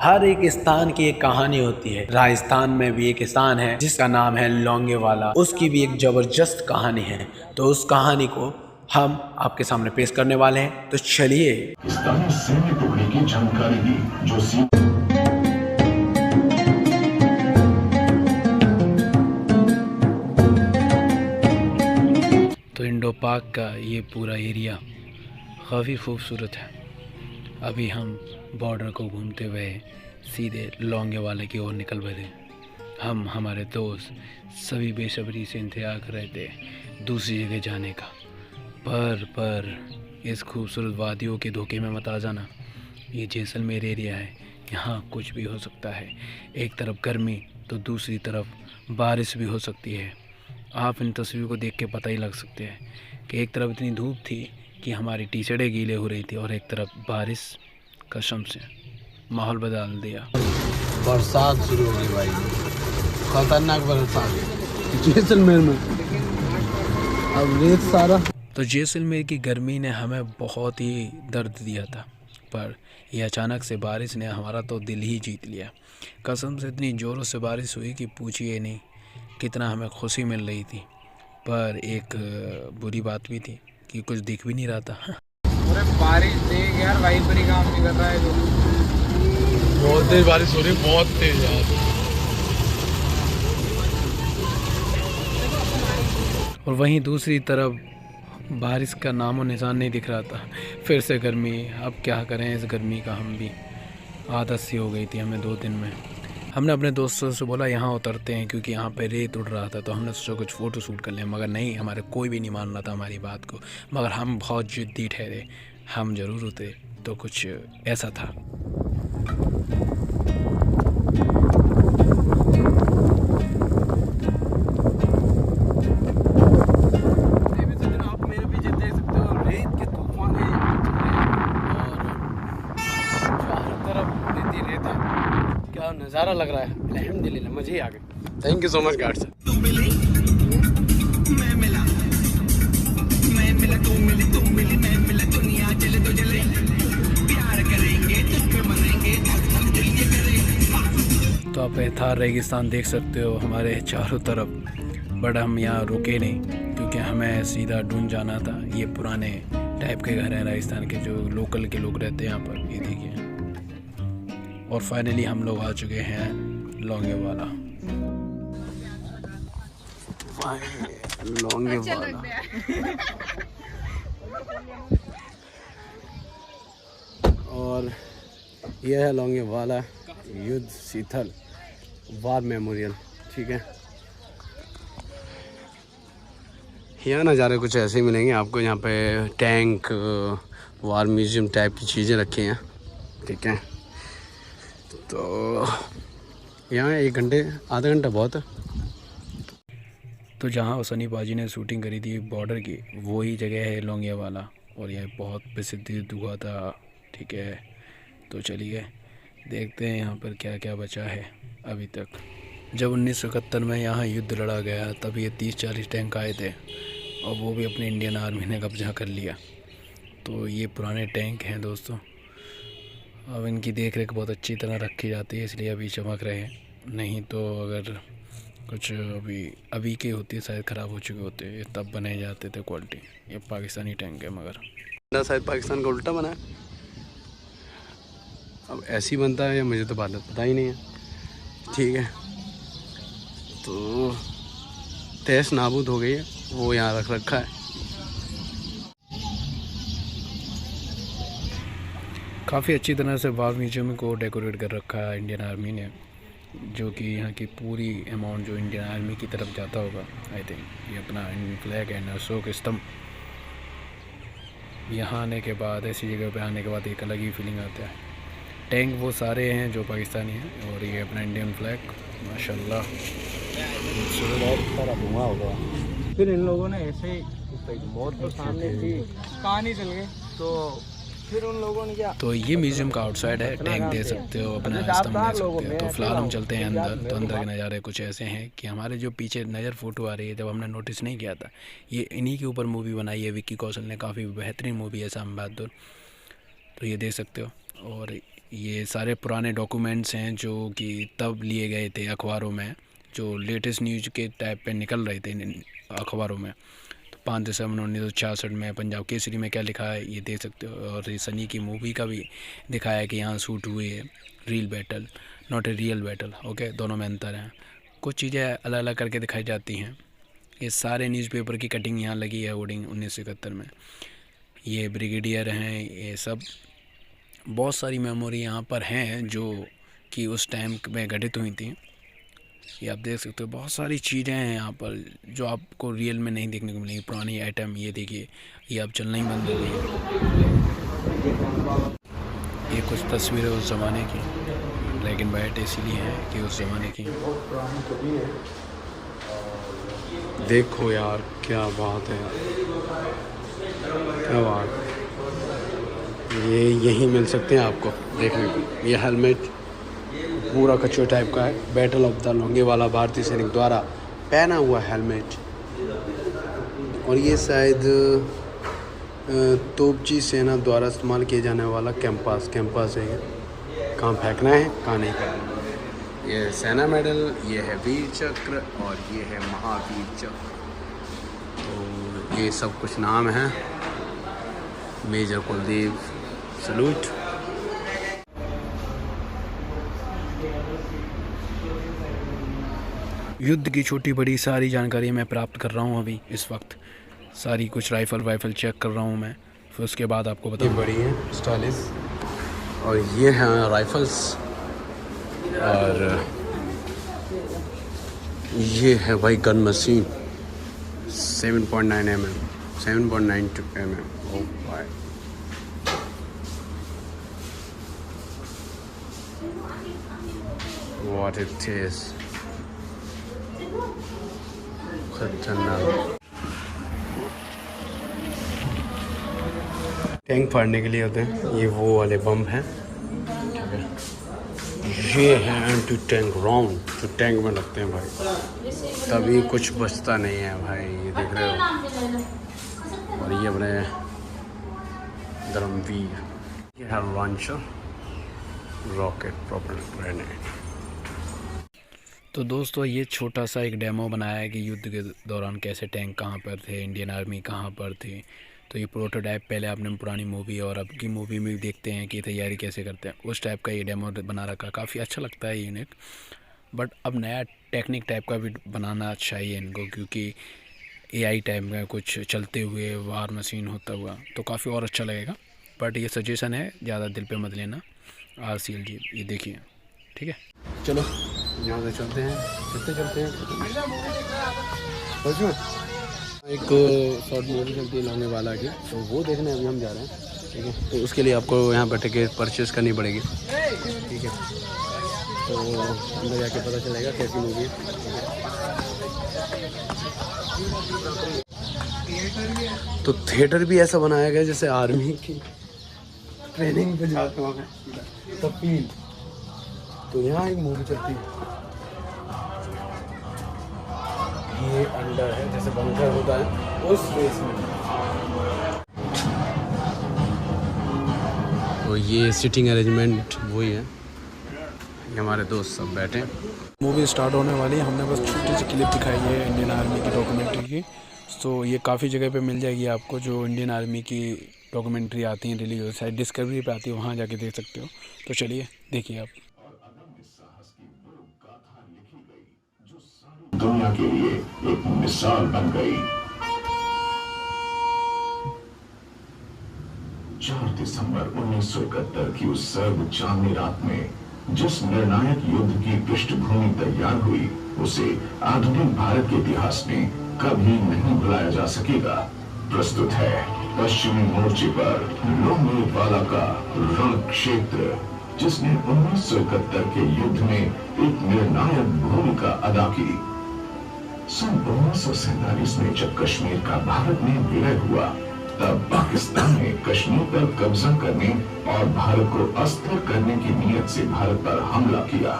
हर एक स्थान की एक कहानी होती है। राजस्थान में भी एक स्थान है जिसका नाम है लोंगेवाला। उसकी भी एक जबरदस्त कहानी है। तो उस कहानी को हम आपके सामने पेश करने वाले हैं। तो चलिए। पाकिस्तानी सैन्य टुकड़े की जानकारी दी जो तो इंडो पाक का ये पूरा एरिया काफ़ी खूबसूरत है। अभी हम बॉर्डर को घूमते हुए सीधे लोंगेवाला की ओर निकल पड़े। हम हमारे दोस्त सभी बेसब्री से इंतजार कर रहे थे दूसरी जगह जाने का। पर इस खूबसूरत वादियों के धोखे में मत आ जाना। ये जैसलमेर एरिया है, यहाँ कुछ भी हो सकता है। एक तरफ गर्मी तो दूसरी तरफ बारिश भी हो सकती है। आप इन तस्वीरों को देख के पता ही लग सकते हैं कि एक तरफ इतनी धूप थी कि हमारी टी शर्टें गीले हो रही थी और एक तरफ बारिश कसम से माहौल बदल दिया। बरसात शुरू हो गई भाई, खतरनाक बरसात जैसलमेर में। अब रेत सारा। तो जैसलमेर की गर्मी ने हमें बहुत ही दर्द दिया था, पर यह अचानक से बारिश ने हमारा तो दिल ही जीत लिया। कसम से इतनी ज़ोरों से बारिश हुई कि पूछिए नहीं कितना हमें खुशी मिल रही थी। पर एक बुरी बात भी थी कि कुछ दिख भी नहीं रहा था। अरे बारिश देख यार, भाई पर काम नहीं कर रहा है। बहुत तेज बारिश हो रही है, बहुत तेज यार। और वहीं दूसरी तरफ बारिश का नामो निशान नहीं दिख रहा था। फिर से गर्मी। अब क्या करें, इस गर्मी का हम भी आदत सी हो गई थी हमें 2 दिन में। हमने अपने दोस्तों से बोला यहाँ उतरते हैं क्योंकि यहाँ पे रेत उड़ रहा था। तो हमने सोचा कुछ फ़ोटो शूट कर लें, मगर नहीं, हमारे कोई भी नहीं मान रहा था हमारी बात को। मगर हम बहुत ज़िद्दी ठहरे, हम ज़रूर उतरे। तो कुछ ऐसा था। क्या नज़ारा लग रहा है, अल्हम्दुलिल्लाह मज़े ही आ गए। Thank you so much guard sir. तो आप थार रेगिस्तान देख सकते हो हमारे चारों तरफ। बट हम यहाँ रुके नहीं क्योंकि हमें सीधा ढूंढ जाना था। ये पुराने टाइप के घर हैं राजस्थान के, जो लोकल के लोग रहते हैं यहाँ पर। ये देखिए। और फाइनली हम लोग आ चुके हैं लोंगेवाला। लोंगेवाला और यह है लोंगेवाला युद्ध स्थल वार मेमोरियल। ठीक है, यहाँ नज़ारे कुछ ऐसे ही मिलेंगे आपको। यहाँ पे टैंक, वार म्यूज़ियम टाइप की चीज़ें रखी हैं। ठीक है, तो यहाँ 1 घंटे आधा घंटा बहुत है। तो जहाँ सनी पाजी ने शूटिंग करी थी बॉर्डर की, वही जगह है लोंगेवाला। और यह बहुत प्रसिद्ध हुआ था। ठीक है, तो चलिए देखते हैं यहाँ पर क्या क्या बचा है अभी तक। जब 1971 में यहाँ युद्ध लड़ा गया तब ये 30-40 टैंक आए थे और वो भी अपनी इंडियन आर्मी ने कब्जा कर लिया। तो ये पुराने टैंक हैं दोस्तों। अब इनकी देख रेख बहुत अच्छी तरह रखी जाती है, इसलिए अभी चमक रहे हैं। नहीं तो अगर कुछ अभी के होते शायद ख़राब हो चुके होते, तब बनाए जाते थे क्वालिटी। ये पाकिस्तानी टैंक है, मगर शायद पाकिस्तान का उल्टा बना है। अब ऐसे ही बनता है या मुझे तो बात पता ही नहीं है। ठीक है, तो तहस नाबूद हो गई है, वो यहाँ रख रखा है। काफ़ी अच्छी तरह से वार म्यूजियम को डेकोरेट कर रखा है इंडियन आर्मी ने, जो कि यहाँ की पूरी अमाउंट जो इंडियन आर्मी की तरफ जाता होगा। आई थिंक ये अपना इंडियन फ्लैग है, अशोक स्तंभ। यहाँ आने के बाद, ऐसी जगह पे आने के बाद एक अलग ही फीलिंग आता है। टैंक वो सारे हैं जो पाकिस्तानी हैं, और ये अपना इंडियन फ्लैग माशाल्लाह बहुत सारा धुआं होगा। फिर इन लोगों ने ऐसे बहुत तो सामने थी, कहानी चल गई। तो फिर उन लोगों ने क्या, तो ये म्यूज़ियम का आउटसाइड है। टैंक दे सकते हो, अपना स्तंभ दे सकते हो। तो फिलहाल हम चलते हैं अंदर। तो अंदर के नज़ारे कुछ ऐसे हैं कि हमारे जो पीछे नज़र फ़ोटो आ रही है, जब हमने नोटिस नहीं किया था, ये इन्हीं के ऊपर मूवी बनाई है विक्की कौशल ने। काफ़ी बेहतरीन मूवी है शाम बहादुर। तो ये देख सकते हो। और ये सारे पुराने डॉक्यूमेंट्स हैं जो कि तब लिए गए थे अखबारों में, जो लेटेस्ट न्यूज़ के टाइप पे निकल रहे थे इन अखबारों में। तो 5 दिसंबर 1966 में पंजाब केसरी में क्या लिखा है ये देख सकते हो। और ये सनी की मूवी का भी दिखाया है कि यहाँ शूट हुई है, real battle not a real battle. Okay, दोनों में अंतर है, कुछ चीज़ें अलग अलग करके दिखाई जाती हैं। ये सारे न्यूज़पेपर की कटिंग यहाँ लगी है होर्डिंग 1971 में। ये ब्रिगेडियर हैं, ये सब बहुत सारी मेमोरी यहाँ पर हैं जो कि उस टाइम में घटित हुई थी। ये आप देख सकते हो, बहुत सारी चीज़ें हैं यहाँ पर जो आपको रियल में नहीं देखने को मिलेंगी। पुरानी आइटम ये देखिए, ये अब चलना ही बंद हो गई है। ये कुछ तस्वीरें उस ज़माने की, ब्लैक एंड वाइट इसीलिए है कि उस ज़माने की। देखो यार क्या बात है यार, क्या बात। ये यहीं मिल सकते हैं आपको देखने को। ये हेलमेट पूरा कच्चो टाइप का है, बैटल ऑफ द लोंगेवाला भारतीय सैनिक द्वारा पहना हुआ हेलमेट। और ये शायद तोपची सेना द्वारा इस्तेमाल किए जाने वाला कैंपस है। कहाँ फेंकना है कहाँ नहीं फेंकना। ये सेना मेडल, ये है वीर चक्र और ये है महावीर चक्र। तो ये सब कुछ नाम है। Major Kuldeep salute. युद्ध की छोटी बड़ी सारी जानकारी मैं प्राप्त कर रहा हूँ अभी इस वक्त। सारी कुछ राइफल चेक कर रहा हूँ मैं, फिर उसके बाद आपको ये बताऊँ। बड़ी है स्टाइलिश। और ये हैं राइफल्स। और ये है भाई गन मशीन 7.9 mm 7.92 mm। ओ भाई, व्हाट इट इज, खतरनाक। टैंक फाड़ने के लिए होते हैं ये वो वाले बम हैं। ये है एंटी टैंक राउंड जो टैंक में लगते हैं भाई, तभी कुछ बचता नहीं है भाई। ये देख रहे हो। और ये अपने धर्मवीर, ये है लॉन्चर रॉकेट प्रोपेलर ग्रेनेड। तो दोस्तों ये छोटा सा एक डेमो बनाया है कि युद्ध के दौरान कैसे टैंक कहाँ पर थे, इंडियन आर्मी कहाँ पर थी। तो ये प्रोटोटाइप पहले आपने पुरानी मूवी और अब की मूवी में देखते हैं कि तैयारी कैसे करते हैं, उस टाइप का ये डेमो बना रखा। काफ़ी अच्छा लगता है यूनिट, बट अब नया टेक्निक टाइप का भी बनाना चाहिए इनको, क्योंकि AI टाइप में कुछ चलते हुए वार मशीन होता हुआ तो काफ़ी और अच्छा लगेगा। बट ये सजेशन है, ज़्यादा दिल पे मत लेना। RCLG ये देखिए, ठीक है। चलो यहाँ से चलते हैं, चलते हैं। एक शॉर्ट मूवी चलती है लोंगे वाला की, तो वो देखने अभी हम जा रहे हैं, ठीक है। तो उसके लिए आपको यहाँ पर टिकट परचेज़ करनी पड़ेगी, ठीक है। तो अंदर जाके पता चलेगा कैसी मूवी है, ठीक है। तो थिएटर भी ऐसा बनाया गया जैसे आर्मी की ट्रेनिंग पे जाते हैं तो फील। तो यहाँ एक मूवी चलती है, ये अंडर है जैसे बंकर होता है उस रेस में। तो ये सिटिंग अरेंजमेंट वही है, ये हमारे दोस्त सब बैठे हैं। मूवी स्टार्ट होने वाली है, हमने बस छोटी सी क्लिप दिखाई है इंडियन आर्मी की डॉक्यूमेंट्री की। तो ये काफ़ी जगह पे मिल जाएगी आपको, जो इंडियन आर्मी की डॉक्यूमेंट्री आती हैं रिलीज, शायद डिस्कवरी पे आती है, वहाँ जाके देख सकते हो। तो चलिए देखिए आप। दुनिया के लिए एक मिसाल बन गई। 4 दिसंबर 1971 की उस सर्द चांदनी रात में जिस निर्णायक युद्ध की पृष्ठभूमि तैयार हुई, उसे आधुनिक भारत के इतिहास में कभी नहीं भुलाया जा सकेगा। प्रस्तुत है पश्चिमी मोर्चे पर लोंगेवाला का रण क्षेत्र, जिसने 1971 के युद्ध में एक निर्णायक भूमिका अदा की। सन 1947 में जब कश्मीर का भारत में विलय हुआ, तब पाकिस्तान ने कश्मीर पर कब्जा करने और भारत को अस्थिर करने की नीयत से भारत पर हमला किया।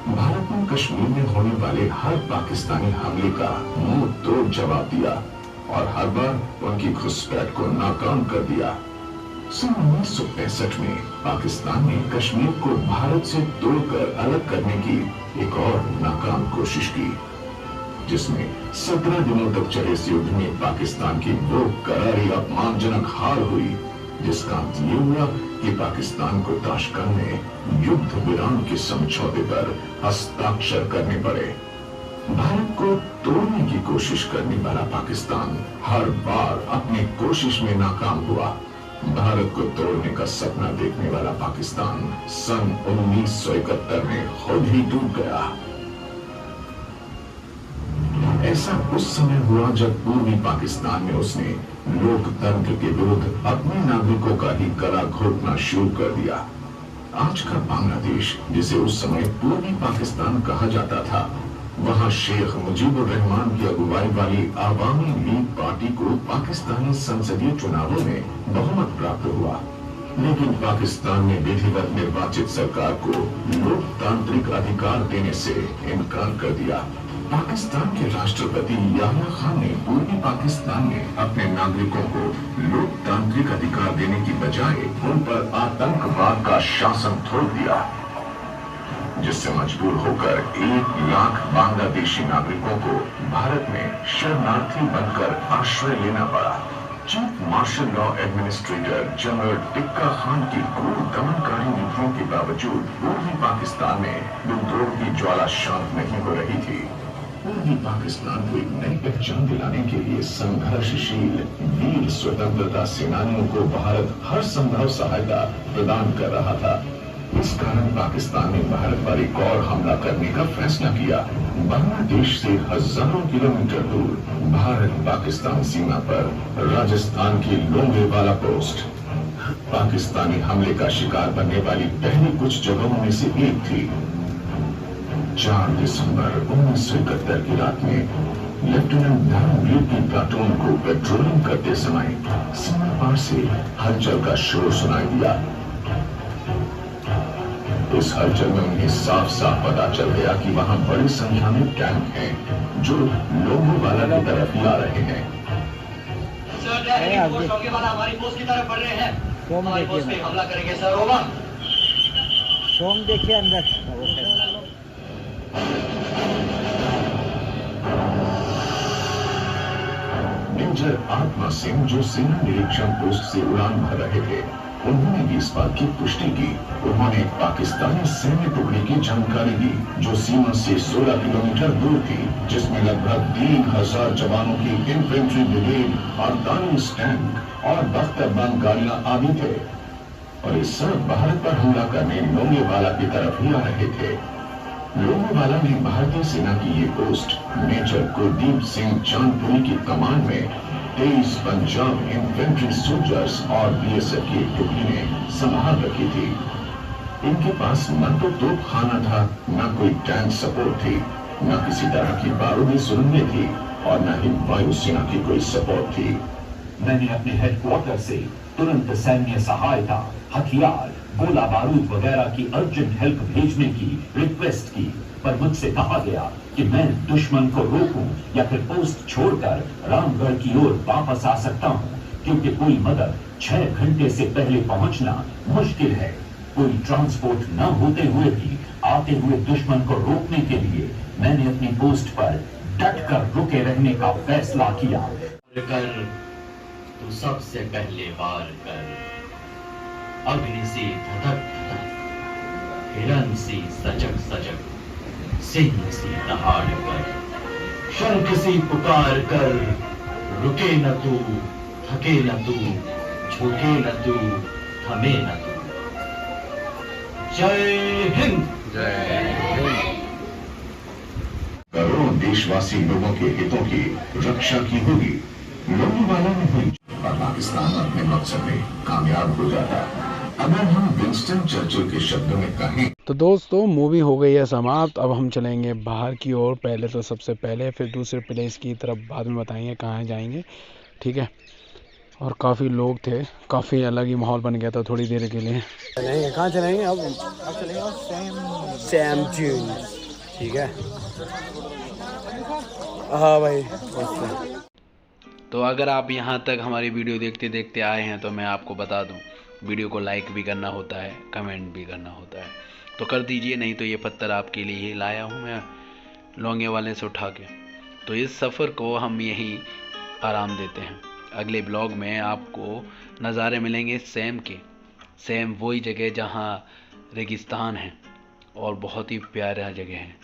भारत ने कश्मीर में होने वाले हर पाकिस्तानी हमले का मुंह तोड़ जवाब दिया और हर बार उनकी घुसपैठ को नाकाम कर दिया। सन 1965 में पाकिस्तान ने कश्मीर को भारत से तोड़कर अलग करने की एक और नाकाम कोशिश की, जिसमें 17 दिनों तक चले इस युद्ध में पाकिस्तान की वो करारी अपमानजनक हार हुई, जिसका अंत ये हुआ कि पाकिस्तान को ताशकंद में युद्ध विराम के समझौते पर हस्ताक्षर करने पड़े। भारत को तोड़ने की कोशिश करने वाला पाकिस्तान हर बार अपनी कोशिश में नाकाम हुआ। भारत को तोड़ने का सपना देखने वाला पाकिस्तान सन 1971 में खुद ही डूब गया। ऐसा उस समय हुआ जब पूर्वी पाकिस्तान में उसने लोकतंत्र के विरुद्ध अपने नागरिकों का ही गला घोटना शुरू कर दिया। आज का बांग्लादेश, जिसे उस समय पूर्वी पाकिस्तान कहा जाता था, वहां शेख मुजीबुर रहमान की अगुवाई वाली आवामी लीग पार्टी को पाकिस्तानी संसदीय चुनावों में बहुमत प्राप्त हुआ, लेकिन पाकिस्तान ने विधिवत निर्वाचित सरकार को लोकतांत्रिक अधिकार देने से इनकार कर दिया। पाकिस्तान के राष्ट्रपति याह्या खान ने पूर्वी पाकिस्तान में अपने नागरिकों को लोकतांत्रिक अधिकार देने की बजाय उन पर आतंकवाद का शासन थोप दिया, जिससे मजबूर होकर 1 लाख बांग्लादेशी नागरिकों को भारत में शरणार्थी बनकर आश्रय लेना पड़ा। Chief marshal law administrator general tikka Khan की क्रूर दमनकारी नीतियों के बावजूद पूर्वी पाकिस्तान में विद्रोह की ज्वाला शांत नहीं हो रही थी। पूर्वी पाकिस्तान को एक नई पहचान दिलाने के लिए संघर्षशील वीर स्वतंत्रता सेनानियों को भारत हर संभव सहायता प्रदान कर रहा था। इस कारण पाकिस्तान ने भारत पर एक और हमला करने का फैसला किया। बांग्लादेश से हजारों किलोमीटर दूर भारत पाकिस्तान सीमा पर राजस्थान की लोंगेवाला पोस्ट पाकिस्तानी हमले का शिकार बनने वाली पहली कुछ जगहों में से एक थी। 4 दिसंबर 1971 की रात में लेफ्टिनेंट धर्मवीर की प्लाटून को पेट्रोलिंग करते समय सीमा पार से हलचल का शोर सुनाई दिया। इस हलचल में उन्हें साफ साफ पता चल गया कि वहां बड़ी संख्या में टैंक हैं जो लोंगेवाला की तरफ ही आ रहे हैं। हमारी पोस्ट की तरफ बढ़ रहे हैं, हमारी पोस्ट पे हमला करेंगे सर। ओवर। सोम देखिए अंदर। मेजर आत्मा सिंह, जो सेना निरीक्षण पोस्ट से उड़ान भर रहे थे, उन्होंने भी इस बात की पुष्टि की। उन्होंने पाकिस्तानी सैन्य टुकड़ी की जानकारी दी जो सीमा से 16 किलोमीटर दूर थी, जिसमें लगभग 3000 जवानों की इन्फेंट्री ब्रिगेड, 48 टैंक और बख्तरबंद गाड़ियां आदि थे, और ये सब भारत पर हमला करने लोंगेवाला की तरफ ही आ रहे थे। लोंगेवाला में भारतीय सेना की ये पोस्ट मेजर कुलदीप सिंह चांदपुरी की कमान में 23 पंजाब इन्फेंट्री सोल्जर्स और बीएसएफ की टुकड़ी ने संभाल रखी थी। इनके पास न तो तोपखाना था, न कोई टैंक सपोर्ट थी, न किसी तरह की बारूदी सुरंगें थी, और न ही वायुसेना की कोई सपोर्ट थी। मैंने अपने हेडक्वार्टर से तुरंत सैन्य सहायता, हथियार, गोला बारूद वगैरह की अर्जेंट हेल्प भेजने की रिक्वेस्ट की, पर मुझसे कहा गया कि मैं दुश्मन को रोकूं या फिर पोस्ट छोड़कर रामगढ़ की ओर वापस आ सकता हूं, क्योंकि कोई मदद 6 घंटे से पहले पहुंचना मुश्किल है। कोई ट्रांसपोर्ट न होते हुए भी आते हुए दुश्मन को रोकने के लिए मैंने अपनी पोस्ट पर डट कर रुके रहने का फैसला किया। कर तू सबसे पहले वार कर, अग्नि सी धधक धधक, हिरण सी सजग सजग, सिंह सी दहाड़ कर, शंख सी पुकार कर, रुके न तू, थके न तू, झुके न तू, थमे न तू। जय हिंद। करोड़ों देशवासी लोगों के हितों की रक्षा की होगी। लोंगेवाला में हुई और पाकिस्तान अपने मकसद में कामयाब हो जाता। अगर हम विंस्टन चर्चिल के शब्दों में कहें तो दोस्तों मूवी हो गई है समाप्त। अब हम चलेंगे बाहर की ओर। पहले तो सबसे पहले, फिर दूसरे प्लेस की तरफ बाद में बताएंगे कहाँ जाएंगे, ठीक है। और काफ़ी लोग थे, काफ़ी अलग ही माहौल बन गया था थोड़ी देर के लिए। चलेंगे कहाँ चलेंगे अब चलेंगे सैम जून, ठीक है। हाँ भाई। तो अगर आप यहाँ तक हमारी वीडियो देखते देखते आए हैं तो मैं आपको बता दूं वीडियो को लाइक भी करना होता है, कमेंट भी करना होता है, तो कर दीजिए। नहीं तो ये पत्थर आपके लिए ही लाया हूँ मैं लौंगे वाले से उठा के। तो इस सफ़र को हम यही आराम देते हैं। अगले ब्लॉग में आपको नज़ारे मिलेंगे सैम के। सैम वही जगह जहाँ रेगिस्तान है और बहुत ही प्यारा जगह है,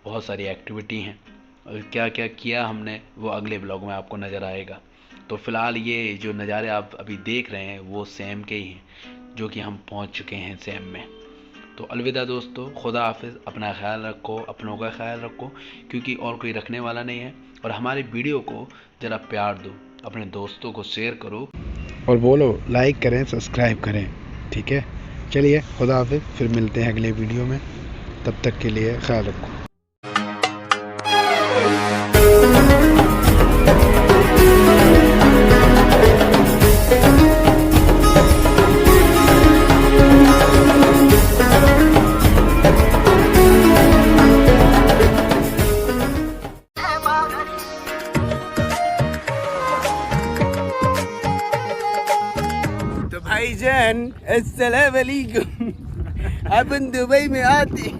बहुत सारी एक्टिविटी हैं और क्या क्या किया हमने वो अगले ब्लॉग में आपको नज़र आएगा। तो फ़िलहाल ये जो नज़ारे आप अभी देख रहे हैं वो सैम के ही हैं, जो कि हम पहुंच चुके हैं सैम में। तो अलविदा दोस्तों, खुदा हाफिज़। अपना ख्याल रखो, अपनों का ख्याल रखो, क्योंकि और कोई रखने वाला नहीं है। और हमारी वीडियो को ज़रा प्यार दो, अपने दोस्तों को शेयर करो और बोलो लाइक करें, सब्सक्राइब करें। ठीक है, चलिए खुदा हाफिज़, फिर मिलते हैं अगले वीडियो में। तब तक के लिए ख्याल रखो। भाईजान अस्सलाम वालेकुम। अपन दुबई में आते